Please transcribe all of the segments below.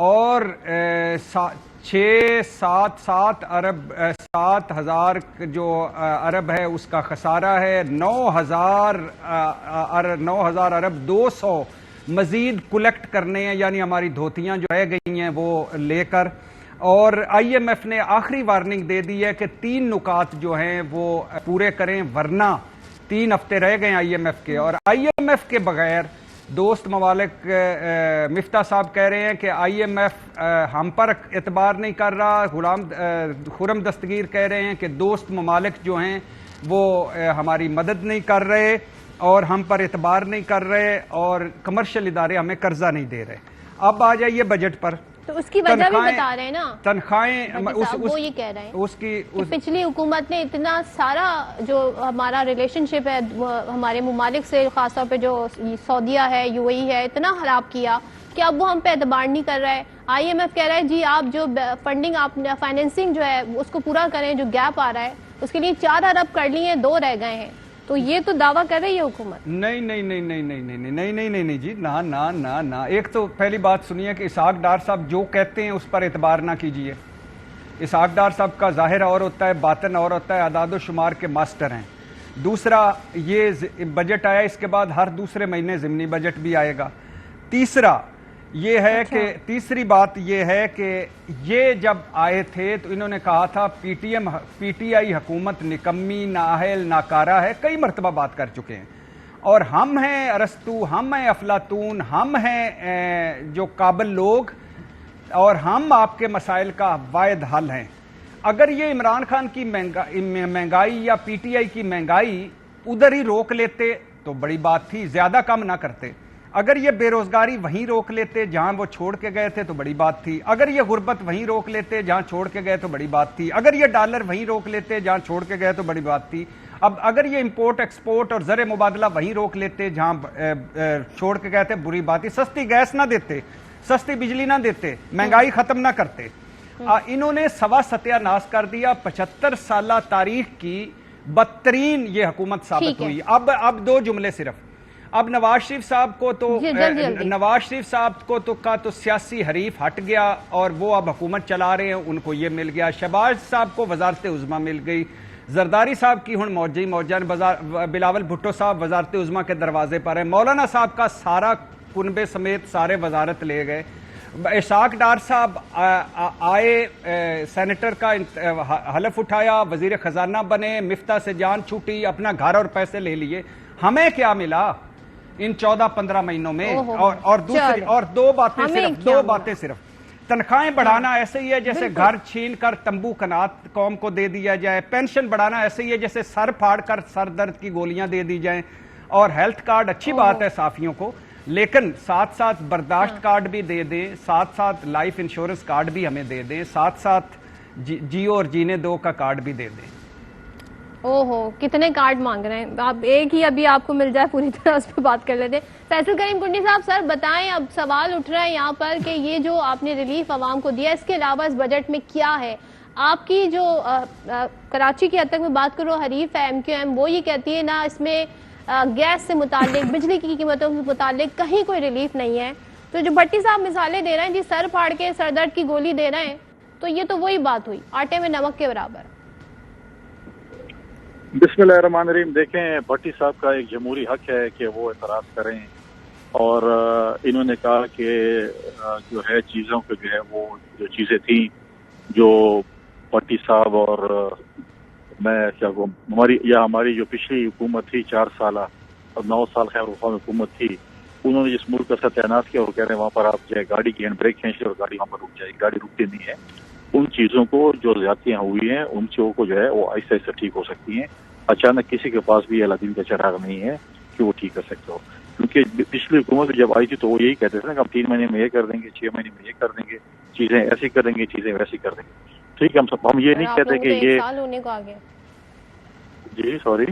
اور 7,000 جو ارب ہے اس کا خسارہ ہے، 9,000 ارب 200 مزید کلیکٹ کرنے ہیں، یعنی ہماری دھوتیاں جو رہ گئی ہیں وہ لے کر. اور آئی ایم ایف نے آخری وارننگ دے دی ہے کہ 3 نکات جو ہیں وہ پورے کریں، ورنہ 3 ہفتے رہ گئے آئی ایم ایف کے. اور آئی ایم ایف کے بغیر دوست ممالک، مفتاح صاحب کہہ رہے ہیں کہ آئی ایم ایف ہم پر اعتبار نہیں کر رہا. خرم دستگیر کہہ رہے ہیں کہ دوست ممالک جو ہیں وہ ہماری مدد نہیں کر رہے اور ہم پر اعتبار نہیں کر رہے، اور کمرشل ادارے ہمیں قرضہ نہیں دے رہے. اب آ جائیے بجٹ پر. تو اس کی وجہ بھی بتا رہے ہیں نا، تنخواہیں وہ یہ کہہ رہے ہیں اس کی پچھلی حکومت نے اتنا سارا جو ہمارا ریلیشن شپ ہے ہمارے ممالک سے، خاص طور پہ جو سعودیہ ہے، یو اے ای ہے، اتنا خراب کیا کہ اب وہ ہم پہ اعتبار نہیں کر رہا ہے. آئی ایم ایف کہہ رہا ہے جی آپ جو فنڈنگ، آپ فائنینسنگ جو ہے اس کو پورا کریں، جو گیپ آ رہا ہے اس کے لیے 4 ارب کر لی ہیں، 2 رہ گئے ہیں. تو یہ تو دعویٰ کر رہی ہے حکومت. نہیں جی، نہ. ایک تو پہلی بات سنیے کہ اسحاق ڈار صاحب جو کہتے ہیں اس پر اعتبار نہ کیجیے. اسحاق ڈار صاحب کا ظاہر اور ہوتا ہے، باطن اور ہوتا ہے، اعداد و شمار کے ماسٹر ہیں. دوسرا، یہ بجٹ آیا، اس کے بعد ہر دوسرے مہینے ضمنی بجٹ بھی آئے گا. تیسرا یہ ہے کہ تیسری بات یہ ہے کہ یہ جب آئے تھے تو انہوں نے کہا تھا پی ٹی آئی حکومت نکمی، نااہل، ناکارہ ہے. کئی مرتبہ بات کر چکے ہیں. اور ہم ہیں ارسطو، ہم ہیں افلاطون، ہم ہیں جو قابل لوگ، اور ہم آپ کے مسائل کا واحد حل ہیں. اگر یہ عمران خان کی مہنگائی یا پی ٹی آئی کی مہنگائی ادھر ہی روک لیتے تو بڑی بات تھی، زیادہ کم نہ کرتے. اگر یہ بے روزگاری وہیں روک لیتے جہاں وہ چھوڑ کے گئے تھے تو بڑی بات تھی. اگر یہ غربت وہیں روک لیتے جہاں چھوڑ کے گئے تو بڑی بات تھی. اگر یہ ڈالر وہیں روک لیتے جہاں چھوڑ کے گئے تو بڑی بات تھی. اب اگر یہ امپورٹ ایکسپورٹ اور زر مبادلہ وہیں روک لیتے جہاں چھوڑ کے گئے تھے بری بات تھی. سستی گیس نہ دیتے، سستی بجلی نہ دیتے، مہنگائی ختم نہ کرتے. انہوں نے سوا ستیہ ناس کر دیا. 75 سالہ تاریخ کی بدترین یہ حکومت ثابت ہوئی. اب 2 جملے صرف. اب نواز شریف صاحب کو تو کا تو سیاسی حریف ہٹ گیا اور وہ اب حکومت چلا رہے ہیں، ان کو یہ مل گیا. شہباز صاحب کو وزارت عظمیٰ مل گئی. زرداری صاحب کی ہن موجین بلاول بھٹو صاحب وزارت عظمیٰ کے دروازے پر ہیں. مولانا صاحب کا سارا کنبے سمیت سارے وزارت لے گئے. اسحاق ڈار صاحب آئے، سینیٹر کا حلف اٹھایا، وزیر خزانہ بنے، مفتاح سے جان چھوٹی، اپنا گھر اور پیسے لے لیے. ہمیں کیا ملا ان 14-15 مہینوں میں؟ اور دوسری اور 2 باتیں صرف. تنخواہیں بڑھانا ایسے ہی ہے جیسے گھر چھین کر تمبو کنات قوم کو دے دیا جائے. پینشن بڑھانا ایسے ہی ہے جیسے سر پھاڑ کر سر درد کی گولیاں دے دی جائیں. اور ہیلتھ کارڈ اچھی بات ہے صحافیوں کو، لیکن ساتھ ساتھ برداشت کارڈ بھی دے دیں، ساتھ ساتھ لائف انشورنس کارڈ بھی ہمیں دے دیں، ساتھ ساتھ جیو اور جینے دو کا کارڈ بھی دے دیں. کتنے کارڈ مانگ رہے ہیں آپ؟ ایک ہی ابھی آپ کو مل جائے پوری طرح اس پہ بات کر لیتے. فیصل کریم کنڈی صاحب، سر بتائیں، اب سوال اٹھ رہا ہے یہاں پر کہ یہ جو آپ نے ریلیف عوام کو دیا، اس کے علاوہ اس بجٹ میں کیا ہے؟ آپ کی جو کراچی کی حد تک میں بات کروں حریف ہے ایم کیو ایم، وہ یہ کہتی ہے نا اس میں گیس سے متعلق، بجلی کی قیمتوں سے متعلق کہیں کوئی ریلیف نہیں ہے. تو جو بھٹی صاحب مثالیں دے رہے ہیں جی، سر پھاڑ کے سر درد کی گولی دے رہے ہیں، تو یہ تو وہی بات ہوئی، آٹے میں نمک کے برابر. بسم اللہ الرحمن الرحیم. دیکھیں، بھٹی صاحب کا ایک جمہوری حق ہے کہ وہ اعتراض کریں، اور انہوں نے کہا کہ جو ہے چیزوں کے جو ہے وہ جو چیزیں تھیں جو بھٹی صاحب اور میں کیا کہوں ہماری جو پچھلی حکومت تھی 4 سالہ اور 9 سال خیر وفا حکومت تھی، انہوں نے جس ملک کا ستیاناش کیا، وہ کہہ رہے ہیں وہاں پر آپ جو ہے گاڑی کی ہینڈ بریک کھینچ لیں اور گاڑی وہاں پر رک جائے گی. گاڑی رکتی نہیں ہے. ان چیزوں کو جو زیادتیاں ہوئی ہیں ان چیزوں کو جو ہے وہ آہستہ آہستہ ٹھیک ہو سکتی ہیں. اچانک کسی کے پاس بھی اللہ دین کا چراغ نہیں ہے کہ وہ ٹھیک کر سکتے ہو، کیونکہ پچھلی حکومت جب آئی تھی تو وہ یہی کہتے تھے نا کہ ہم 3 مہینے میں یہ کر دیں گے، 6 مہینے میں یہ کر دیں گے، چیزیں ایسی کر دیں گے، چیزیں ویسی کر دیں گے. ٹھیک ہے، ہم یہ نہیں کہتے کہ یہ سال ہونے کو آگے. جی سوری،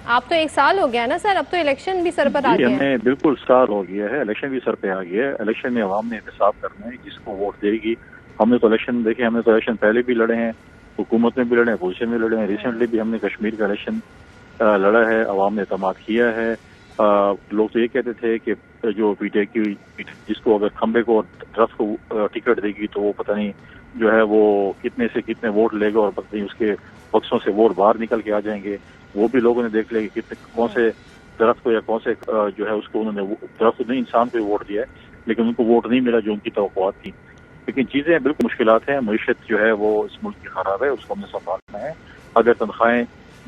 آپ تو 1 سال ہو گیا نا سر، اب تو الیکشن بھی سر پر آ گیا ہے. ہمیں بالکل سال ہو گیا ہے، الیکشن بھی سر پہ آ گیا ہے. الیکشن میں عوام نے احتساب کرنا ہے جس کو ووٹ دے گی. ہم نے تو الیکشن دیکھے، ہم نے تو الیکشن پہلے بھی لڑے ہیں، حکومت میں بھی لڑے ہیں، اپوزیشن میں لڑے ہیں. ریسنٹلی بھی ہم نے کشمیر کا الیکشن لڑا ہے، عوام نے اعتماد کیا ہے. لوگ تو یہ کہتے تھے کہ جو پی ٹی آئی کی جس کو اگر کھمبے کو ٹرسٹ کو ٹکٹ دے گی تو وہ پتہ نہیں جو ہے وہ کتنے سے کتنے ووٹ لے گا اور پتہ نہیں اس کے بکسوں سے ووٹ باہر نکل کے آ جائیں گے. وہ بھی لوگوں نے دیکھ لیا کہ کتنے کون سے درخت کو یا کون سے جو ہے اس کو انہوں نے درخت نہیں انسان کو ووٹ دیا ہے لیکن ان کو ووٹ نہیں ملا جو ان کی توقعات تھی. لیکن چیزیں بالکل مشکلات ہیں. معیشت جو ہے وہ اس ملک کی خراب ہے, اس کو ہم نے سنبھالنا ہے. اگر تنخواہیں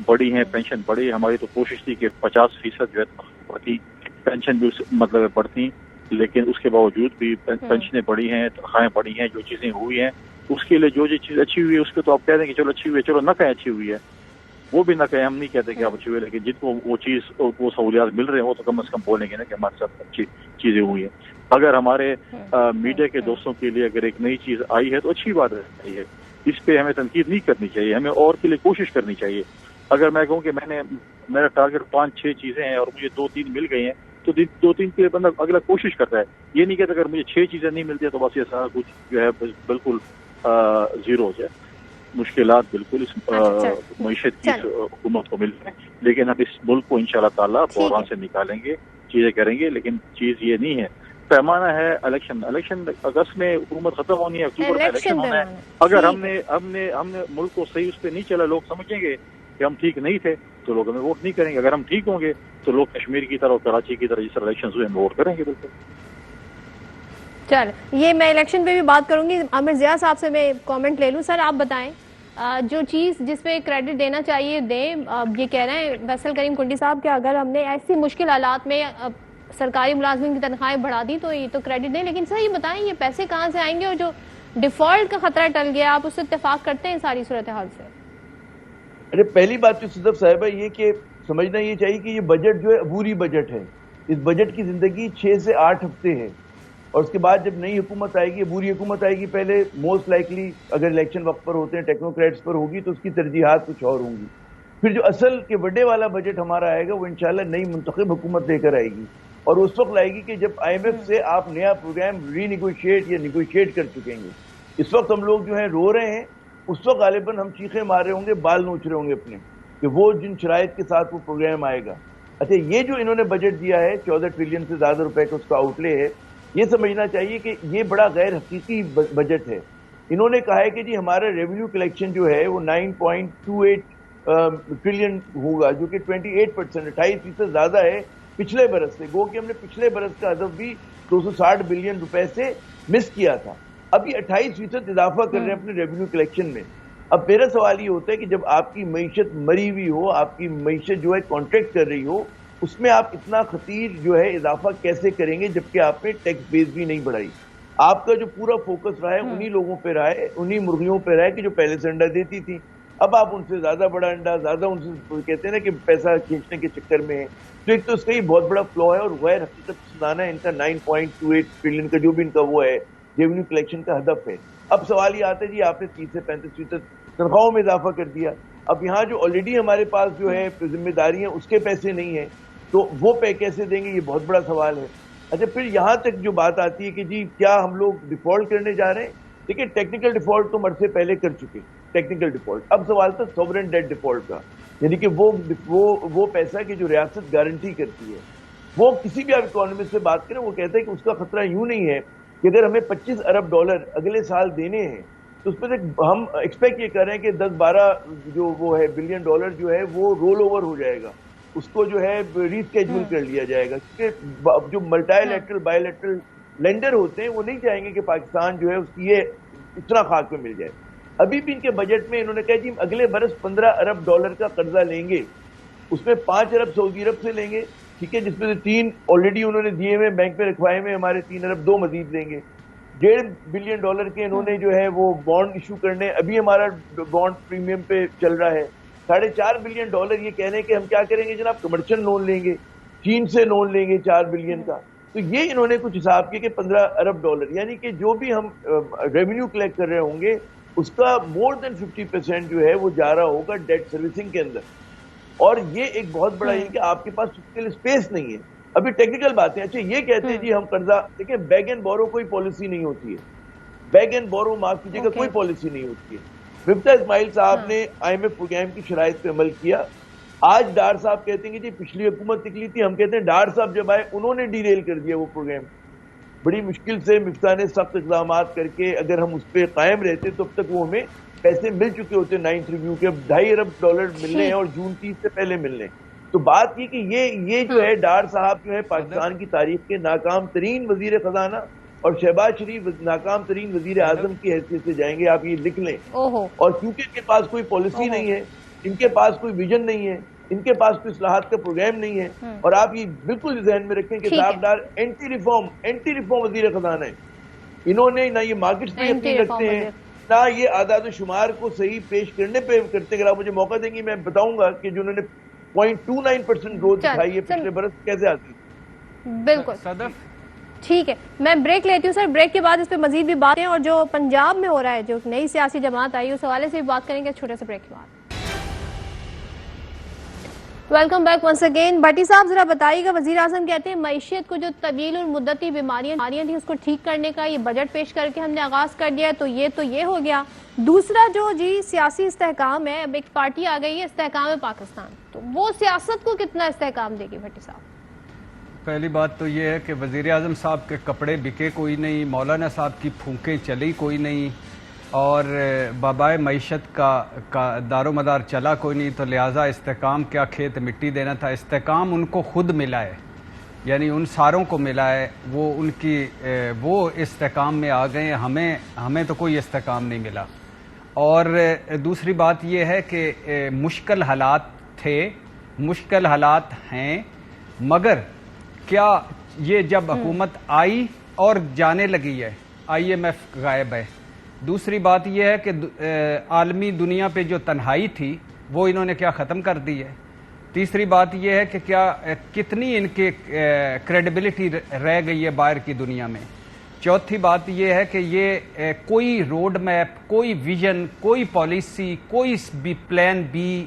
بڑی ہیں, پینشن بڑی ہے, ہماری تو کوشش تھی کہ 50% جو ہے بڑھتی, پینشن بھی مطلب بڑھتی, لیکن اس کے باوجود بھی پینشنیں بڑی ہیں, تنخواہیں بڑی ہیں. جو چیزیں ہوئی ہیں اس کے لیے جو چیز اچھی ہوئی ہے اس کو تو آپ کہہ دیں کہ چلو اچھی ہوئی ہے, چلو نہ کہیں اچھی ہوئی ہے, وہ بھی نہ کہیں. ہم نہیں کہتے کہ آپ اچھی ہوئی ہے, لیکن جن کو وہ چیز وہ سہولیات مل رہے ہیں وہ تو کم از کم بولیں گے نا کہ ہمارے ساتھ اچھی چیزیں ہوئی ہیں. اگر ہمارے میڈیا کے دوستوں کے لیے اگر ایک نئی چیز آئی ہے تو اچھی بات ہے, اس پہ ہمیں تنقید نہیں کرنی چاہیے, ہمیں اور کے لیے کوشش کرنی چاہیے. اگر میں کہوں کہ میرا ٹارگیٹ 5-6 چیزیں ہیں اور مجھے 2-3 مل گئی ہیں تو 2-3 کے بندہ اگلا کوشش کرتا ہے. یہ نہیں کہتا اگر مجھے 6 چیزیں نہیں ملتی تو بس یہ سارا کچھ جو ہے بالکل زیرو ہو جائے. مشکلات بالکل اس معیشت کی حکومت کو مل رہے ہیں, لیکن ہم اس ملک کو انشاءاللہ تعالیٰ بحران سے نکالیں گے, چیزیں کریں گے. لیکن چیز یہ نہیں ہے, پیمانہ ہے الیکشن اگست میں حکومت ختم ہونی ہے, اکتوبر میں الیکشن ہونا ہے. اگر ہم نے ملک کو صحیح اس پہ نہیں چلا, لوگ سمجھیں گے کہ ہم ٹھیک نہیں تھے تو لوگ ہمیں ووٹ نہیں کریں گے. اگر ہم ٹھیک ہوں گے تو لوگ کشمیر کی طرح اور کراچی کی طرح جس طرح الیکشن ہوئے ہم ووٹ کریں گے. بالکل. چل, یہ میں الیکشن پہ بھی بات کروں گی. عامر ضیاء صاحب سے میں کامنٹ لے لوں. سر آپ بتائیں, جو چیز جس پہ کریڈٹ دینا چاہیے دیں. یہ کہہ رہے ہیں فیصل کریم کنڈی صاحب کہ اگر ہم نے ایسی مشکل حالات میں سرکاری ملازمین کی تنخواہیں بڑھا دی تو یہ تو کریڈٹ دیں, لیکن سر یہ بتائیں یہ پیسے کہاں سے آئیں گے, اور جو ڈیفالٹ کا خطرہ ٹل گیا آپ اس سے اتفاق کرتے ہیں ساری صورتحال سے؟ ارے پہلی بات تو صدف صاحبہ یہ کہ سمجھنا یہ چاہیے کہ یہ بجٹ جو ہے عبوری بجٹ ہے. اس بجٹ کی زندگی 6 سے 8 ہفتے ہے, اور اس کے بعد جب نئی حکومت آئے گی, عبوری حکومت آئے گی, پہلے موسٹ لائکلی اگر الیکشن وقت پر ہوتے ہیں ٹیکنوکریٹس پر ہوگی تو اس کی ترجیحات کچھ اور ہوں گی. پھر جو اصل کے بڑے والا بجٹ ہمارا آئے گا وہ انشاءاللہ نئی منتخب حکومت لے کر آئے گی, اور اس وقت لائے گی کہ جب IMF سے آپ نیا پروگرام ری نیگوشیٹ یا نیگوشیٹ کر چکیں گے. اس وقت ہم لوگ جو ہیں رو رہے ہیں, اس وقت غالباً ہم چیخیں مار رہے ہوں گے, بال نوچ رہے ہوں گے اپنے, کہ وہ جن شرائط کے ساتھ وہ پروگرام آئے گا. اچھا, یہ جو انہوں نے بجٹ دیا ہے 14 ٹریلین سے زیادہ روپے کا اس کا آؤٹ لے ہے, یہ سمجھنا چاہیے کہ یہ بڑا غیر حقیقی بجٹ ہے. انہوں نے کہا ہے کہ جی ہمارا ریونیو کلیکشن جو ہے وہ 9.28 ٹریلین ہوگا, جو کہ 28%, 28% زیادہ ہے پچھلے برس سے. گو کہ ہم نے پچھلے برس کا ہدف بھی 260 بلین روپے سے مس کیا تھا. اب یہ 28% اضافہ کر رہے ہیں اپنے ریونیو کلیکشن میں. اب میرا سوال یہ ہوتا ہے کہ جب آپ کی معیشت مری ہوئی ہو, آپ کی معیشت جو ہے کانٹریکٹ کر رہی ہو, اس میں آپ اتنا خطیر جو ہے اضافہ کیسے کریں گے جبکہ آپ نے ٹیکس بیس بھی نہیں بڑھائی. آپ کا جو پورا فوکس رہا ہے انہی لوگوں پہ رہا ہے, انہی مرغیوں پہ رہا ہے کہ جو پہلے سے انڈا دیتی تھی. اب آپ ان سے زیادہ بڑا انڈا, زیادہ ان سے کہتے ہیں نا کہ پیسہ کھینچنے کے چکر میں ہے. تو ایک تو اس کا یہ بہت بڑا فلو ہے, اور غیر حقیقت سنانا ہے ان کا 9.28 ٹریلین کا جو بھی ان کا وہ ہے ریونیو کلیکشن کا ہدف ہے. اب سوال یہ آتا ہے جی آپ نے 30 سے 35% تنخواہوں میں اضافہ کر دیا. اب یہاں جو آلریڈی ہمارے پاس جو ہے ذمہ داری ہیں اس کے پیسے نہیں ہیں, تو وہ پے کیسے دیں گے, یہ بہت بڑا سوال ہے. اچھا, پھر یہاں تک جو بات آتی ہے کہ جی کیا ہم لوگ ڈیفالٹ کرنے جا رہے ہیں. دیکھیں ٹیکنیکل ڈیفالٹ تو مرد سے پہلے کر چکے, ٹیکنیکل ڈیفالٹ. اب سوال تھا سوورن ڈیٹ ڈیفالٹ کا, یعنی کہ وہ پیسہ کی جو ریاست گارنٹی کرتی ہے. وہ کسی بھی آپ اکانومسٹ سے بات کریں وہ کہتا ہے کہ اس کا خطرہ یوں نہیں ہے کہ اگر ہمیں $25 ارب اگلے سال دینے ہیں تو اس پہ ہم ایکسپیکٹ یہ کر رہے ہیں کہ 10-12 جو وہ ہے بلین ڈالر جو ہے وہ رول اوور ہو جائے گا, اس کو جو ہے ری اسکیجول کر لیا جائے گا. کیونکہ جو multi lateral by lateral lander ہوتے ہیں وہ نہیں چاہیں گے کہ پاکستان جو ہے اس کی یہ اتنا خاک پہ مل جائے. ابھی بھی ان کے بجٹ میں انہوں نے کہا جی اگلے برس $15 ارب کا قرضہ لیں گے, اس میں 5 ارب سعودی عرب سے لیں گے, ٹھیک ہے, جس میں سے 3 آلریڈی انہوں نے دیے ہوئے بینک پہ رکھوائے ہوئے, ہمارے 3 ارب 2 مزید لیں گے. $1.5 بلین کے انہوں نے جو ہے وہ بانڈ ایشو کرنے, ابھی ہمارا بانڈ پریمیم پہ چل رہا ہے. $4.5 بلین یہ کہہ رہے ہیں کہ ہم کیا کریں گے جناب, کمرشل لون لیں گے, چین سے لون لیں گے 4 بلین کا. تو یہ انہوں نے کچھ حساب کیا کہ $15 ارب, یعنی کہ جو بھی ہم ریونیو کلیکٹ کر رہے ہوں گے اس کا مور دین 50% جو ہے وہ جا رہا ہوگا ڈیٹ سروسنگ کے اندر. اور یہ ایک بہت بڑا یہ کہ آپ کے پاس فسکل اسپیس نہیں ہے. ابھی ٹیکنیکل باتیں. اچھا, یہ کہتے ہیں جی ہم قرضہ, دیکھیں بیگ اینڈ بورو کوئی پالیسی نہیں ہوتی ہے, بیگ اینڈ بورو معاف کیجیے گا کوئی پالیسی نہیں ہوتی ہے. مفتاح اسماعیل صاحب نے IMF پروگرام کی شرائط پہ عمل کیا, آج ڈار صاحب کہتے ہیں کہ جی پچھلی حکومت نکلی تھی، ہم کہتے ہیں ڈار صاحب جب آئے انہوں نے ڈی ریل کر دیا وہ پروگرام. بڑی مشکل سے مفتاح نے سخت اقدامات کر کے اگر ہم اس پہ قائم رہتے تو اب تک وہ ہمیں پیسے مل چکے ہوتے 9th ریویو کے. اب $2.5 ارب ملنے ہیں اور جون 30 سے پہلے ملنے. تو بات یہ کہ یہ جو ہے ڈار صاحب جو ہے پاکستان کی تاریخ کے ناکام ترین وزیر خزانہ اور شہباز شریف ناکام ترین وزیر اعظم کی حیثیت سے جائیں گے. آپ یہ لکھ لیں. اور کیونکہ ان کے پاس کوئی پالیسی نہیں ہے، ان کے پاس کوئی ویژن نہیں ہے، ان کے پاس کوئی اصلاحات کا پروگرام نہیں ہے. اور آپ یہ بالکل ذہن میں رکھیں کہ صاحب ڈار اینٹی ریفارم وزیر خزانہ ہے. انہوں نے نہ یہ مارکیٹس پہ یقین رکھتے ہیں، نہ یہ اعداد و شمار کو صحیح پیش کرنے پہ کرتے. اگر آپ مجھے موقع دیں گے میں بتاؤں گا کہ جنہوں نے 0.29% گروتھ دکھائی ہے پچھلے برس کیسے آتی ہے. بالکل صدف ٹھیک ہے، میں بریک لیتی ہوں سر. بریک کے بعد اس پہ مزید بھی باتیں اور جو پنجاب میں ہو رہا ہے جو نئی سیاسی جماعت آئی اس حوالے سے بھی بات کریں گے چھوٹے سے بریک کے بعد. Welcome back once again. Bhatti صاحب ذرا بتائیے گا، وزیر اعظم کہتے ہیں معیشت کو جو طویل المدتی بیماریاں تھیں اس کو ٹھیک کرنے کا یہ بجٹ پیش کر کے ہم نے آغاز کر دیا ہے، تو یہ ہو گیا. دوسرا جو سیاسی استحکام ہے، اب ایک پارٹی آ گئی ہے استحکام پاکستان، تو وہ سیاست کو کتنا استحکام دے گی بھٹی صاحب؟ پہلی بات تو یہ ہے کہ وزیر اعظم صاحب کے کپڑے بکے کوئی نہیں، مولانا صاحب کی پھونکیں چلی کوئی نہیں، اور بابائے معیشت کا دار و مدار چلا کوئی نہیں. تو لہٰذا استحکام کیا کھیت مٹی دینا تھا. استحکام ان کو خود ملا ہے، یعنی ان ساروں کو ملا ہے. وہ استحکام میں آ گئے ہیں، ہمیں تو کوئی استحکام نہیں ملا. اور دوسری بات یہ ہے کہ مشکل حالات تھے، مشکل حالات ہیں، مگر کیا یہ جب حکومت آئی اور جانے لگی ہے، IMF غائب ہے. دوسری بات یہ ہے کہ عالمی دنیا پہ جو تنہائی تھی وہ انہوں نے کیا ختم کر دی ہے. تیسری بات یہ ہے کہ کتنی ان کے کریڈیبلٹی رہ گئی ہے باہر کی دنیا میں. چوتھی بات یہ ہے کہ یہ کوئی روڈ میپ، کوئی ویژن، کوئی پالیسی، کوئی بھی پلان بی،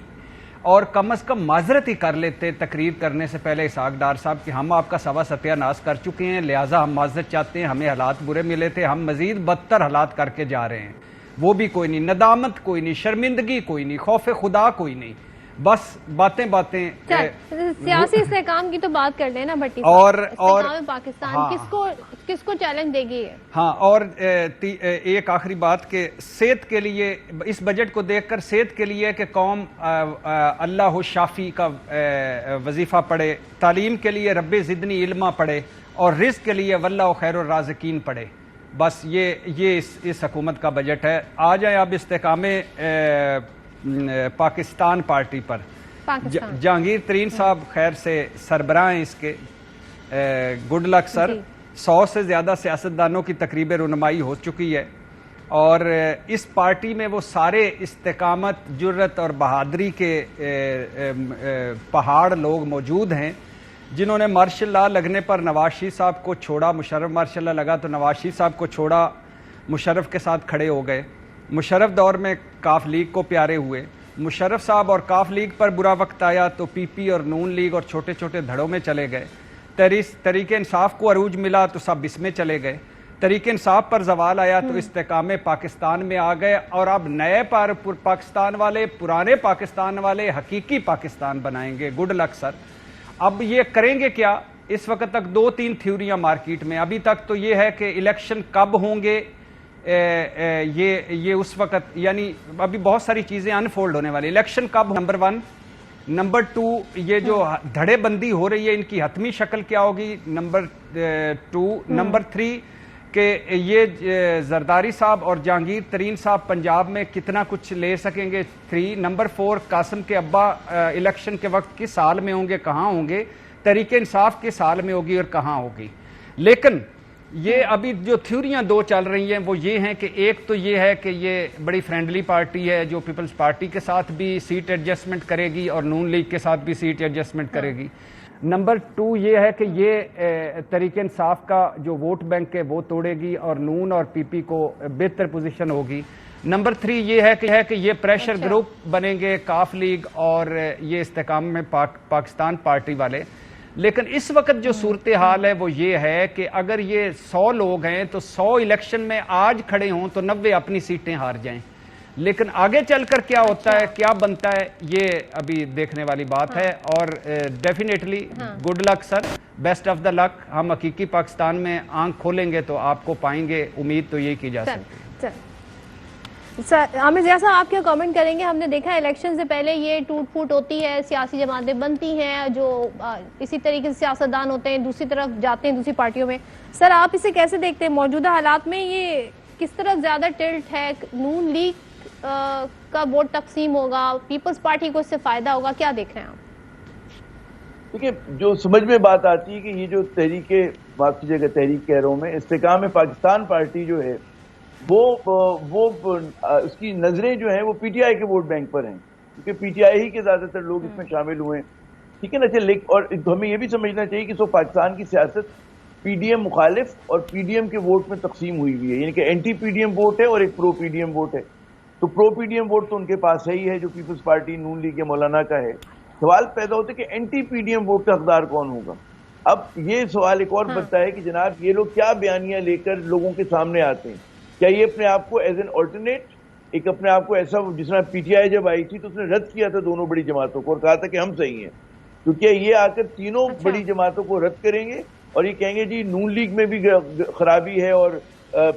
اور کم از کم معذرت ہی کر لیتے تقریر کرنے سے پہلے اسحاق ڈار صاحب کہ ہم آپ کا سوا ستیہ ناش کر چکے ہیں، لہٰذا ہم معذرت چاہتے ہیں، ہمیں حالات برے ملے تھے، ہم مزید بدتر حالات کر کے جا رہے ہیں. وہ بھی کوئی نہیں، ندامت کوئی نہیں، شرمندگی کوئی نہیں، خوف خدا کوئی نہیں، بس باتیں. سیاسی استحکام کی تو بات کر لیں نا بھٹی صاحب. اور استحکام پاکستان کس کو چیلنج دے گی ہے؟ ہاں، اور ایک آخری بات کہ صحت کے لیے اس بجٹ کو دیکھ کر صحت کے لیے کہ قوم اللہ شافی کا وظیفہ پڑھے، تعلیم کے لیے رب زدنی علما پڑھے، اور رزق کے لیے واللہ خیر الرازقین پڑھے. بس یہ اس حکومت کا بجٹ ہے. آ جائیں اب استحکام پاکستان پارٹی پر. جہانگیر ترین صاحب خیر سے سربراہ ہیں اس کے. گڈ لک سر. 100 سے زیادہ سیاستدانوں کی تقریب رونمائی ہو چکی ہے، اور اس پارٹی میں وہ سارے استقامت، جرت اور بہادری کے پہاڑ لوگ موجود ہیں جنہوں نے مارشل لا لگنے پر نواز شریف صاحب کو چھوڑا. مشرف مارشل لا لگا تو نواز شریف صاحب کو چھوڑا، مشرف کے ساتھ کھڑے ہو گئے. مشرف دور میں کاف لیگ کو پیارے ہوئے. مشرف صاحب اور کاف لیگ پر برا وقت آیا تو پی پی اور نون لیگ اور چھوٹے چھوٹے دھڑوں میں چلے گئے. تحریک انصاف کو عروج ملا تو سب اس میں چلے گئے. تحریک انصاف پر زوال آیا تو استحکام پاکستان میں آ گئے، اور اب نئے پاکستان والے، پرانے پاکستان والے حقیقی پاکستان بنائیں گے. گڈ لک سر. اب یہ کریں گے کیا؟ اس وقت تک 2-3 تھیوریاں مارکیٹ میں. ابھی تک تو یہ ہے کہ الیکشن کب ہوں گے، یہ اس وقت، یعنی ابھی بہت ساری چیزیں انفولڈ ہونے والی. الیکشن کب، نمبر 1. نمبر 2، یہ جو دھڑے بندی ہو رہی ہے ان کی حتمی شکل کیا ہوگی، نمبر 2. نمبر 3 کہ یہ زرداری صاحب اور جہانگیر ترین صاحب پنجاب میں کتنا کچھ لے سکیں گے. 3. نمبر 4، قاسم کے ابا الیکشن کے وقت کس سال میں ہوں گے، کہاں ہوں گے. تحریک انصاف کس سال میں ہوگی اور کہاں ہوگی. لیکن یہ ابھی جو تھیوریاں 2 چل رہی ہیں وہ یہ ہیں کہ ایک تو یہ ہے کہ یہ بڑی فرینڈلی پارٹی ہے جو پیپلز پارٹی کے ساتھ بھی سیٹ ایڈجسٹمنٹ کرے گی اور نون لیگ کے ساتھ بھی سیٹ ایڈجسٹمنٹ کرے گی. نمبر 2 یہ ہے کہ یہ تحریک انصاف کا جو ووٹ بینک ہے وہ توڑے گی اور نون اور پی پی کو بہتر پوزیشن ہوگی. نمبر 3 یہ ہے کہ یہ پریشر گروپ بنیں گے کاف لیگ اور یہ استحکام میں پاکستان پارٹی والے. لیکن اس وقت جو صورتحال ہے وہ یہ ہے کہ اگر یہ 100 لوگ ہیں تو 100 الیکشن میں آج کھڑے ہوں تو 90 اپنی سیٹیں ہار جائیں. لیکن آگے چل کر کیا ہوتا ہے, کیا بنتا ہے, یہ ابھی دیکھنے والی بات ہے. اور definitely good luck sir, best of the luck. ہم حقیقی پاکستان میں آنکھ کھولیں گے تو آپ کو پائیں گے, امید تو یہی کی جا سکتی ہے. سر عامر ضیاء صاحب آپ کیا کامنٹ کریں گے؟ ہم نے دیکھا الیکشن سے پہلے یہ ٹوٹ پھوٹ ہوتی ہے, سیاسی جماعتیں بنتی ہیں, جو اسی طریقے سے سیاستدان ہوتے ہیں دوسری طرف جاتے ہیں دوسری پارٹیوں میں. سر آپ اسے کیسے دیکھتے ہیں موجودہ حالات میں؟ یہ کس طرف زیادہ ٹلٹ ہے؟ نون لیگ کا ووٹ تقسیم ہوگا, پیپلز پارٹی کو اس سے فائدہ ہوگا, کیا دیکھ رہے ہیں آپ؟ دیکھیے, جو سمجھ میں بات آتی ہے کہ یہ جو تحریک, معاف کیجیے گا تحریک کہہ رہا ہوں میں, استحکام پاکستان پارٹی جو ہے وہ اس کی نظریں جو ہیں وہ پی ٹی آئی کے ووٹ بینک پر ہیں, کیونکہ پی ٹی آئی ہی کے زیادہ تر لوگ اس میں شامل ہوئے ہیں. ٹھیک ہے نا. اور ہمیں یہ بھی سمجھنا چاہیے کہ پاکستان کی سیاست پی ڈی ایم مخالف اور پی ڈی ایم کے ووٹ میں تقسیم ہوئی ہوئی ہے, یعنی کہ anti P D M vote ہے اور ایک pro P D M vote ہے. تو pro P D M vote تو ان کے پاس ہی ہے جو پیپلز پارٹی نون لیگ یا مولانا کا ہے. سوال پیدا ہوتا ہے کہ anti P D M vote کا حقدار کون ہوگا. اب یہ سوال ایک اور بنتا ہے کہ جناب یہ لوگ کیا بیانیاں لے کر لوگوں کے سامنے آتے ہیں. کیا یہ اپنے آپ کو ایز این آلٹرنیٹ, ایک اپنے آپ کو ایسا, جس طرح پی ٹی آئی جب آئی تھی تو اس نے رد کیا تھا دونوں بڑی جماعتوں کو اور کہا تھا کہ ہم صحیح ہیں, کیونکہ یہ آ کر تینوں بڑی جماعتوں کو رد کریں گے اور یہ کہیں گے جی نون لیگ میں بھی خرابی ہے اور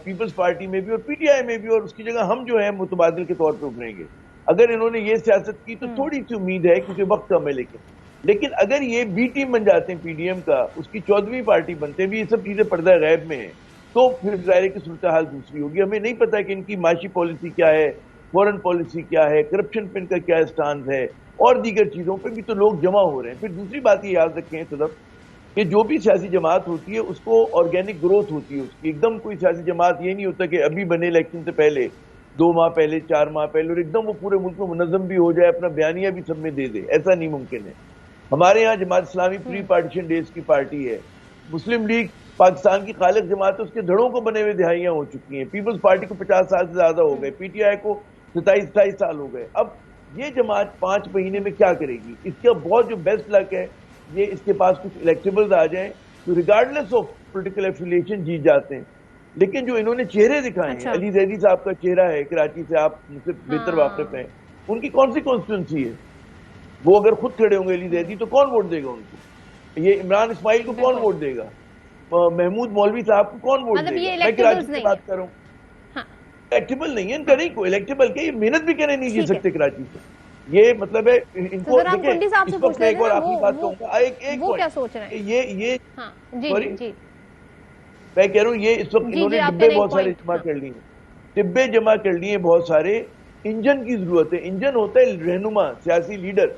پیپلز پارٹی میں بھی اور پی ٹی آئی میں بھی, اور اس کی جگہ ہم جو ہیں متبادل کے طور پہ ابھریں گے. اگر انہوں نے یہ سیاست کی تو تھوڑی سی امید ہے کیونکہ وقت کم ہے. لیکن اگر یہ بی ٹیم بن جاتے ہیں پی ڈی ایم کا, اس کی 14ویں پارٹی بنتے ہیں, بھی یہ سب چیزیں پردہ غیب میں ہیں, تو پھر ظاہر کی صورتحال دوسری ہوگی. ہمیں نہیں پتا کہ ان کی معاشی پالیسی کیا ہے, فورن پالیسی کیا ہے, کرپشن پہ ان کا کیا اسٹانس ہے, اور دیگر چیزوں پہ بھی تو لوگ جمع ہو رہے ہیں. پھر دوسری بات یہ یاد رکھیں صدف, کہ جو بھی سیاسی جماعت ہوتی ہے اس کو آرگینک گروتھ ہوتی ہے اس کی. ایک دم کوئی سیاسی جماعت یہ نہیں ہوتا کہ ابھی بنے الیکشن سے پہلے 2 ماہ پہلے 4 ماہ پہلے اور ایک دم وہ پورے ملک میں منظم بھی ہو جائے, اپنا بیانیہ بھی سب میں دے دے. ایسا نہیں ممکن ہے. ہمارے یہاں Jamaat Islami pre partition days کی پارٹی ہے, مسلم لیگ پاکستان کی خالق جماعت, اس کے دھڑوں کو بنے ہوئے دہائیاں ہو چکی ہیں. پیپلز پارٹی کو 50 سال سے زیادہ ہو گئے, پی ٹی آئی کو 27-28 سال ہو گئے. اب یہ جماعت 5 مہینے میں کیا کرے گی؟ اس کا بہت جو بیسٹ لک ہے یہ اس کے پاس کچھ الیکٹیبلز آ جائیں تو ریگارڈلیس آف پولیٹیکل ایفیلیشن جیت جاتے ہیں. لیکن جو انہوں نے چہرے دکھائے ہیں, علی زیدی صاحب کا چہرہ ہے کراچی سے, آپ مجھ سے بہتر واقف ہیں, ان کی کون سی کانسٹیٹوئنسی ہے؟ وہ اگر خود کھڑے ہوں گے علی زیدی تو کون ووٹ دے گا ان کو؟ یہ عمران اسماعیل کو کون ووٹ دے گا؟ محمود مولوی صاحب کو کون ووٹ دے گا؟ میں کراچی کی بات کر رہا ہوں. الیکٹیبل نہیں ہے ان کا, نہیں کوئی الیکٹیبل کے, یہ محنت بھی کرنے نہیں جی سکتے کراچی سے. یہ مطلب ہے ان کو. ایک اور آخری بات کہوں گا, ایک یہ میں کہہ رہا ہوں, یہ اس وقت انہوں نے ڈبے بہت سارے جمع کر لیے ہیں, ڈبے جمع کر لیے بہت سارے. انجن کی ضرورت ہے. انجن ہوتا ہے رہنما, سیاسی لیڈر.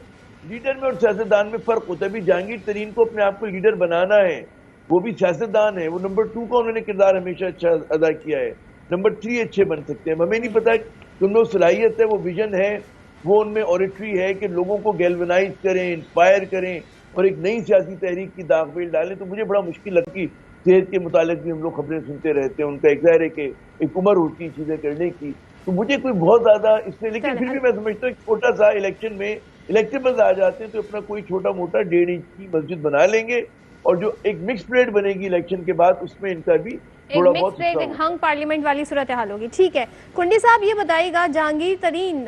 لیڈر میں اور سیاستدان میں فرق ہوتا ہے. بھی جہانگیر ترین کو اپنے آپ کو لیڈر بنانا ہے, وہ بھی سیاستدان ہے, وہ نمبر 2 کا انہوں نے کردار ہمیشہ اچھا ادا کیا ہے. نمبر 3 اچھے بن سکتے ہیں. ہمیں نہیں پتا کہ ان میں صلاحیت ہے, وہ ویژن ہے, وہ ان میں اوریٹری ہے کہ لوگوں کو گیلونائز کریں, انسپائر کریں اور ایک نئی سیاسی تحریک کی داغ بیل ڈالیں. تو مجھے بڑا مشکل لگتی. صحت کے متعلق بھی ہم لوگ خبریں سنتے رہتے ہیں, ان کا ایک ظاہر ہے کہ ایک عمر ہوتی ہے چیزیں کرنے کی, تو مجھے کوئی بہت زیادہ اس میں, لیکن پھر بھی میں سمجھتا ہوں چھوٹا سا الیکشن میں الیکٹیبلز آ جاتے ہیں تو اپنا کوئی چھوٹا موٹا 1.5 انچ کی مسجد بنا لیں گے, اور جو ایک مکس پریڈ بنے گی الیکشن کے بعد اس میں ان کا بھی تھوڑا بہت ایک ہنگ پارلیمنٹ والی صورتحال ہوگی. ٹھیک ہے کنڈی صاحب, یہ بتائیے گا جہانگیر ترین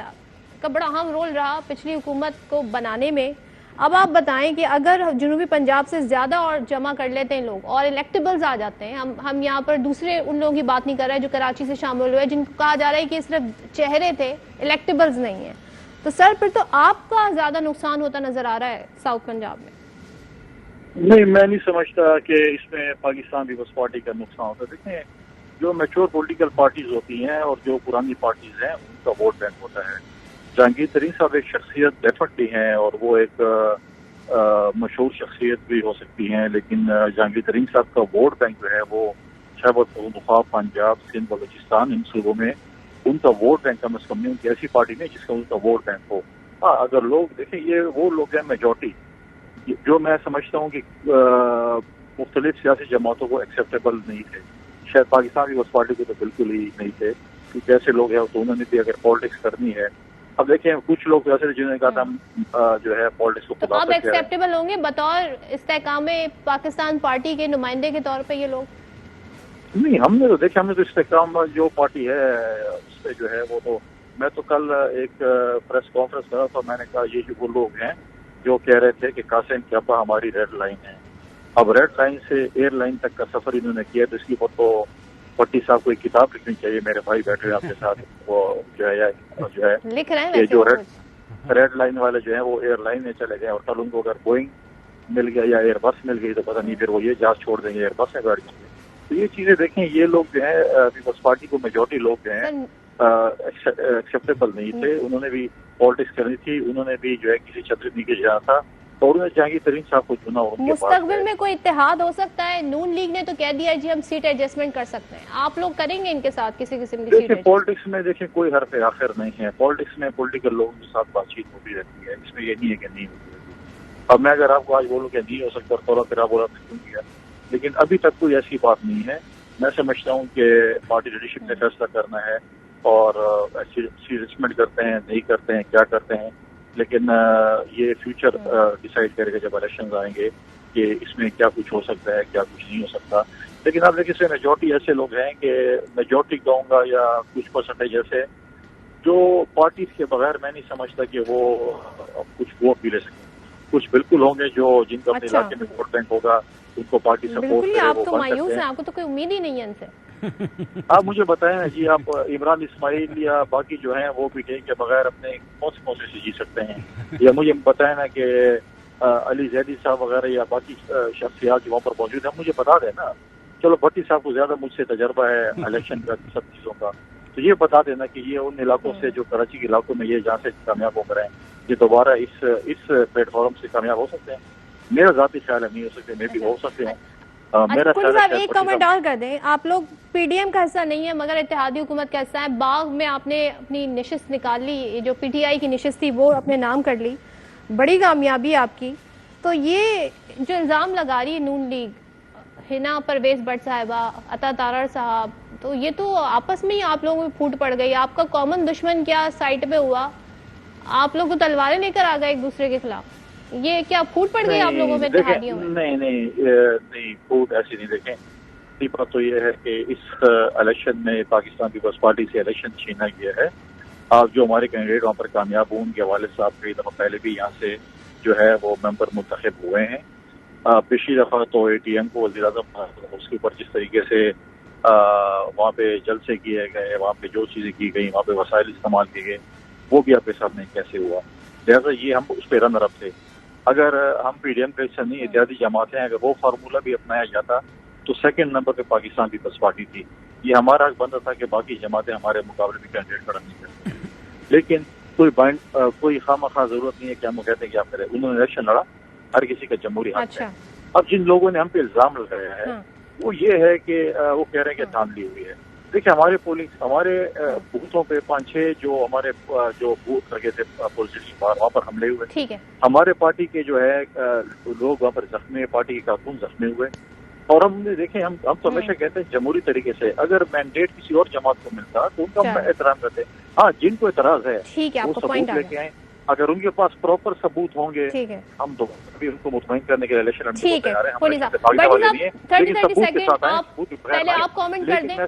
کا بڑا اہم رول رہا پچھلی حکومت کو بنانے میں. اب آپ بتائیں کہ اگر جنوبی پنجاب سے زیادہ اور جمع کر لیتے ہیں لوگ اور الیکٹیبلز آ جاتے ہیں, ہم یہاں پر دوسرے ان لوگوں کی بات نہیں کر رہے جو کراچی سے شامل ہوئے, جن کو کہا جا رہا ہے کہ صرف چہرے تھے, الیکٹیبلز نہیں ہیں, تو سر پھر تو آپ کا زیادہ نقصان ہوتا نظر آ رہا ہے ساؤتھ پنجاب میں. نہیں, میں نہیں سمجھتا کہ اس میں پاکستان پیپلز پارٹی کا نقصان ہوتا ہے. دیکھیں, جو میچور پولیٹیکل پارٹیز ہوتی ہیں اور جو پرانی پارٹیز ہیں ان کا ووٹ بینک ہوتا ہے. جہانگیر ترین صاحب ایک شخصیت ڈیفینیٹلی ہیں اور وہ ایک مشہور شخصیت بھی ہو سکتی ہیں, لیکن جہانگیر ترین صاحب کا ووٹ بینک جو ہے وہ خیبر پختونخوا, پنجاب, سندھ, بلوچستان, ان صوبوں میں ان کا ووٹ بینک کم از کم نہیں. ان کی ایسی پارٹی نہیں جس کا ان کا ووٹ بینک ہو. ہاں, اگر لوگ دیکھیں, یہ وہ لوگ ہیں میجورٹی جو میں سمجھتا ہوں کہ مختلف سیاسی جماعتوں کو ایکسیپٹیبل نہیں تھے. شاید پاکستان پیپلز پارٹی کو تو بالکل ہی نہیں تھے, کیونکہ ایسے لوگ ہیں تو انہوں نے بھی اگر پالیٹکس کرنی ہے. اب دیکھیں, کچھ لوگ ایسے جنہوں نے کہا تھا جو ہے پالیٹکس کو تو اب ایکسیپٹیبل ہوں گے بطور استحکام پاکستان پارٹی کے نمائندے کے طور پہ یہ لوگ؟ نہیں, ہم نے تو دیکھا, ہم نے تو استحکام جو پارٹی ہے اس پہ جو ہے وہ تو میں تو کل ایک پریس کانفرنس کرا تو میں نے کہا یہ جو وہ لوگ ہیں جو کہہ رہے تھے کہ قاسم کے ابا ہماری ریڈ لائن ہے. اب ریڈ لائن سے ایئر لائن تک کا سفر انہوں نے کیا تو اس کی اوپر تو بھٹی صاحب کو ایک کتاب لکھنی چاہیے. میرے بھائی بیٹھے ہوئے آپ کے ساتھ, وہ جو ہے لکھ رہے ہیں کہ جو ویسے ریڈ لائن والے جو ہیں وہ ایئر لائن میں چلے گئے, اور کل ان کو اگر بوئنگ مل گیا یا ایئر بس مل گئی تو پتہ نہیں پھر وہ یہ جہاز چھوڑ دیں گے, ایئر بس میں بیٹھ جائیں گے. تو یہ چیزیں دیکھیں, یہ لوگ جو ہیں پیپلز پارٹی کو میجورٹی لوگ جو ہیں ایکسیپٹیبل نہیں تھے. انہوں نے بھی پالیٹکس کرنی تھی, انہوں نے بھی جو ہے کسی چھتری نیچے جانا تھا, اور انہوں نے جہانگیر ترین صاحب کو چنا. مستقبل میں کوئی اتحاد ہو سکتا ہے؟ نون لیگ نے تو کہہ دیا جی ہم سیٹ ایڈجسٹمنٹ کر سکتے ہیں, آپ لوگ کریں گے ان کے ساتھ کسی قسم کی سیٹ؟ پالیٹکس میں دیکھیں کوئی حرف آخر نہیں ہے. پالیٹکس میں پولیٹیکل لوگوں کے ساتھ بات چیت ہوتی رہتی ہے, اس میں یہ نہیں ہے کہ نہیں ہوتی رہتی. اب میں اگر آپ کو آج بولوں کہ نہیں ہو سکتا اور تھوڑا پھر آپ بولا کیوں کیا, لیکن ابھی تک کوئی ایسی بات نہیں ہے. میں سمجھتا ہوں کہ پارٹی لیڈرشپ نے فیصلہ کرنا ہے, اور ایڈجسٹمنٹ کرتے ہیں نہیں کرتے ہیں کیا کرتے ہیں, لیکن یہ فیوچر ڈیسائیڈ کرے گا جب الیکشنز آئیں گے کہ اس میں کیا کچھ ہو سکتا ہے کیا کچھ نہیں ہو سکتا. لیکن اب دیکھیں اس میں میجورٹی ایسے لوگ ہیں کہ میجورٹی کہوں گا یا کچھ پرسنٹیج ایسے جو پارٹیز کے بغیر میں نہیں سمجھتا کہ وہ کچھ ووٹ بھی لے سکیں. کچھ بالکل ہوں گے جو جن کا اپنے علاقے میں ووٹ بینک ہوگا ان کو پارٹی سپورٹ بالکل. کرے, آپ وہ تو بن مایوس سکتے ہیں, ہیں. آپ کو تو کوئی امید ہی نہیں ہے ان سے. آپ مجھے بتائیں نا جی, آپ عمران اسماعیل یا باقی جو ہیں وہ بھی کے بغیر اپنے کون سے جی سکتے ہیں, یا مجھے بتائیں نا کہ علی زیدی صاحب وغیرہ یا باقی شخصیات جو وہاں پر موجود ہیں, مجھے بتا دیں نا. چلو بھٹی صاحب کو زیادہ مجھ سے تجربہ ہے الیکشن کا سب چیزوں کا, تو یہ بتا دینا کہ یہ ان علاقوں سے جو کراچی کے علاقوں میں یہ جہاں سے کامیاب ہو کر ہیں یہ دوبارہ اس پلیٹ فارم سے کامیاب ہو سکتے ہیں. میرا ذاتی خیال ہے نہیں ہو سکتے, میں بھی ہو سکتے ہیں. میرا کوئی صاحب ایک کمنٹ اور کر دیں, آپ لوگ پی ڈی ایم کا حصہ نہیں ہے مگر اتحادی حکومت کا حصہ ہے. باغ میں آپ نے اپنی نشست نکال لی, جو پی ٹی آئی کی نشست تھی وہ اپنے نام کر لی, بڑی کامیابی آپ کی. تو یہ جو الزام لگا رہی ہے نون لیگ, ہنا پرویز بٹ صاحبہ, عطا تارڑ صاحب, تو یہ تو آپس میں ہی آپ لوگوں میں پھوٹ پڑ گئی. آپ کا کامن دشمن کیا سائٹ پہ ہوا, آپ لوگ تو تلواریں لے کر آ گئے ایک دوسرے کے خلاف. یہ کیا پھوٹ پڑ گئی آپ لوگوں میں اتحادیوں میں؟ نہیں پھوٹ ایسی نہیں. دیکھیں پہلی بات تو یہ ہے کہ اس الیکشن میں پاکستان پیپلز پارٹی سے الیکشن چھینا گیا ہے. آپ جو ہمارے کینڈیڈیٹ وہاں پر کامیاب ہوں, ان کے والد صاحب کئی دفعہ پہلے بھی یہاں سے جو ہے وہ ممبر منتخب ہوئے ہیں. پچھلی دفعہ تو اے ٹی ایم کو وزیر اعظم اس کے اوپر جس طریقے سے وہاں پہ جلسے کیے گئے, وہاں پہ جو چیزیں کی گئی, وہاں پہ وسائل استعمال کیے گئے, وہ بھی آپ کے سامنے کیسے ہوا. لہٰذا یہ ہم اس پہ رنر اپ تھے. اگر ہم پی ڈی ایم کا حصہ نہیں, اتحادی جماعتیں, اگر وہ فارمولہ بھی اپنایا جاتا تو سیکنڈ نمبر پہ پاکستان پیپلز پارٹی تھی. یہ ہمارا حق بنتا تھا کہ باقی جماعتیں ہمارے مقابلے میں کینڈیڈیٹ کھڑا نہیں کرتی. لیکن کوئی خواہ ضرورت نہیں ہے کہ ہم وہ کہتے ہیں کہ آپ کریں. انہوں نے الیکشن لڑا, ہر کسی کا جمہوری حق ہے. اب جن لوگوں نے ہم پہ الزام لگایا ہے وہ یہ ہے کہ وہ کہہ رہے ہیں کہ دھاندلی ہوئی ہے. دیکھیں ہمارے بوتھوں پہ 5-6 جو ہمارے جو بوتھ لگے تھے پولیس باہر, وہاں پر حملے ہوئے. ہمارے پارٹی کے جو ہے لوگ وہاں پر زخمی ہوئے, پارٹی کے کارکن زخمی ہوئے. اور ہم نے دیکھیں ہم تو ہمیشہ کہتے ہیں جمہوری طریقے سے اگر مینڈیٹ کسی اور جماعت کو ملتا تو ان کا ہم احترام کرتے. ہاں جن کو اعتراض ہے وہ ثبوت لے کے آئیں. اگر ان کے پاس پراپر ثبوت ہوں گے ہم تو ابھی ان کو مطمئن کرنے کے لیے الیکشن لڑنے کو تیار ہیں. لیکن ثبوت کے ساتھ آئیں. پہلے آپ کامنٹ کر دیں,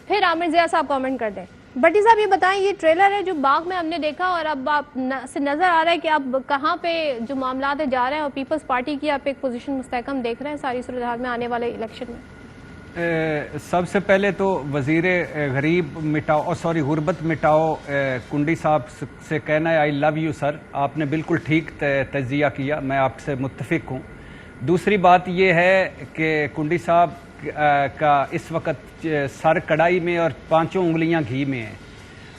پھر عامر ضیاء صاحب کامنٹ کر دیں. بٹی صاحب یہ بتائیں, یہ ٹریلر ہے جو باغ میں ہم نے دیکھا اور اب آپ سے نظر آ رہا ہے کہ اب کہاں پہ جو معاملات جا رہے ہیں, اور پیپلز پارٹی کی آپ ایک پوزیشن مستحکم دیکھ رہے ہیں ساری صورتحال میں آنے والے الیکشن میں؟ سب سے پہلے تو وزیر غربت مٹاؤ کنڈی صاحب سے کہنا ہے آئی لو یو سر, آپ نے بالکل ٹھیک تجزیہ کیا, میں آپ سے متفق ہوں. دوسری بات یہ ہے کہ کنڈی صاحب کا اس وقت سر کڑائی میں اور 5 انگلیاں گھی میں ہیں,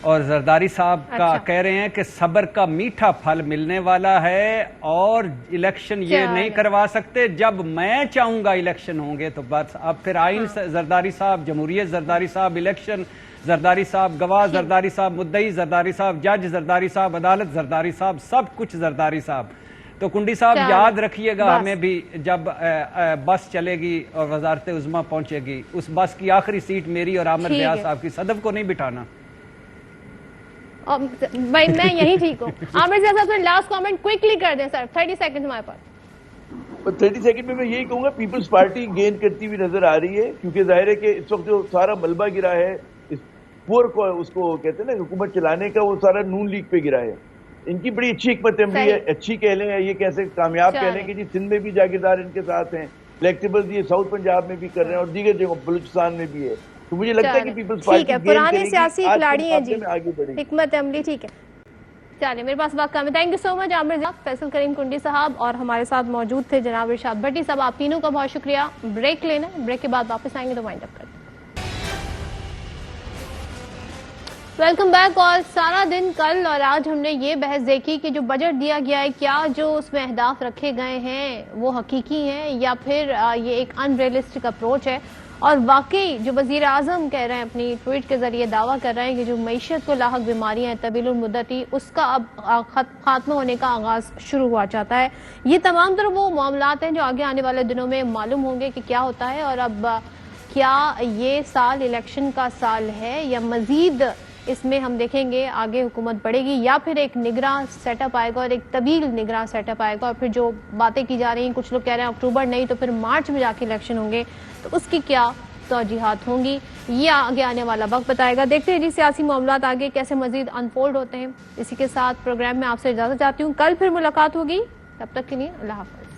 اور زرداری صاحب کا کہہ رہے ہیں کہ صبر کا میٹھا پھل ملنے والا ہے اور الیکشن یہ نہیں کروا سکتے, جب میں چاہوں گا الیکشن ہوں گے. تو بس اب پھر آئین زرداری صاحب, جمہوریت زرداری صاحب, الیکشن زرداری صاحب, گواہ زرداری صاحب, مدعی زرداری صاحب, جج زرداری صاحب, عدالت زرداری صاحب, سب کچھ زرداری صاحب. تو کنڈی صاحب یاد رکھیے گا ہمیں بھی, جب بس چلے گی اور وزارت عظمیٰ پہنچے گی, اس بس کی آخری سیٹ میری اور عامر ضیاء صاحب کی, صدف کو نہیں بٹھانا. بھائی میں یہی ٹھیک ہوں. عامر ضیاء صاحب لاسٹ کامنٹ کوئکلی کر دیں سر, 30 سیکنڈ ہمارے پاس. 30 سیکنڈ میں یہی کہوں گا پیپلز پارٹی گین کرتی ہوئی نظر آ رہی ہے, کیونکہ ظاہر ہے کہ اس وقت جو سارا ملبہ گرا ہے اس پور کو اس کو کہتے ہیں نا حکومت چلانے کا وہ سارا نون لیگ پہ گرا ہے. ان کی بڑی اچھی حکمت عملی ہے, اچھی کہہ لیں, یہ کیسے کامیاب کہہ لیں کہ جی سندھ میں بھی جاگیردار ان کے ساتھ ہیں, الیکٹیبلز یہ ساؤتھ پنجاب میں بھی کر رہے ہیں اور دیگر جگہوں بلوچستان میں بھی ہے. تو مجھے لگتا ہے کہ پیپلز پارٹی پرانے سیاسی کھلاڑی ہیں جی, آگے بڑھے گی. حکمت عملی. ٹھیک ہے, چلیے میرے پاس وقت کم ہے. تھینک یو سو مچ عامر صاحب, فیصل کریم کنڈی صاحب, اور ہمارے ساتھ موجود تھے جناب ارشاد بھٹی صاحب. آپ تینوں کا بہت شکریہ. بریک لینا, بریک کے بعد واپس آئیں گے تو وائنڈ اپ کریں. Welcome back. اور سارا دن کل اور آج ہم نے یہ بحث دیکھی کہ جو بجٹ دیا گیا ہے, کیا جو اس میں اہداف رکھے گئے ہیں وہ حقیقی ہیں یا پھر یہ ایک ان ریئلسٹک اپروچ ہے. اور واقعی جو وزیر اعظم کہہ رہے ہیں, اپنی ٹویٹ کے ذریعے دعویٰ کر رہے ہیں کہ جو معیشت کو لاحق بیماریاں ہیں طویل المدتی, اس کا اب خاتمہ ہونے کا آغاز شروع ہوا چاہتا ہے. یہ تمام تر وہ معاملات ہیں جو آگے آنے والے دنوں میں معلوم ہوں گے کہ کیا ہوتا ہے. اور اب کیا یہ سال الیکشن کا سال ہے یا مزید اس میں ہم دیکھیں گے آگے حکومت بڑھے گی, یا پھر ایک نگراں سیٹ اپ آئے گا اور ایک طویل نگراں سیٹ اپ آئے گا. اور پھر جو باتیں کی جا رہی ہیں, کچھ لوگ کہہ رہے ہیں اکتوبر نہیں تو پھر مارچ میں جا کے الیکشن ہوں گے, تو اس کی کیا توجیحات ہوں گی, یہ آگے آنے والا وقت بتائے گا. دیکھتے ہیں جی سیاسی معاملات آگے کیسے مزید انفولڈ ہوتے ہیں. اسی کے ساتھ پروگرام میں آپ سے اجازت چاہتی ہوں, کل پھر ملاقات ہوگی, تب تک کے لیے اللہ حافظ.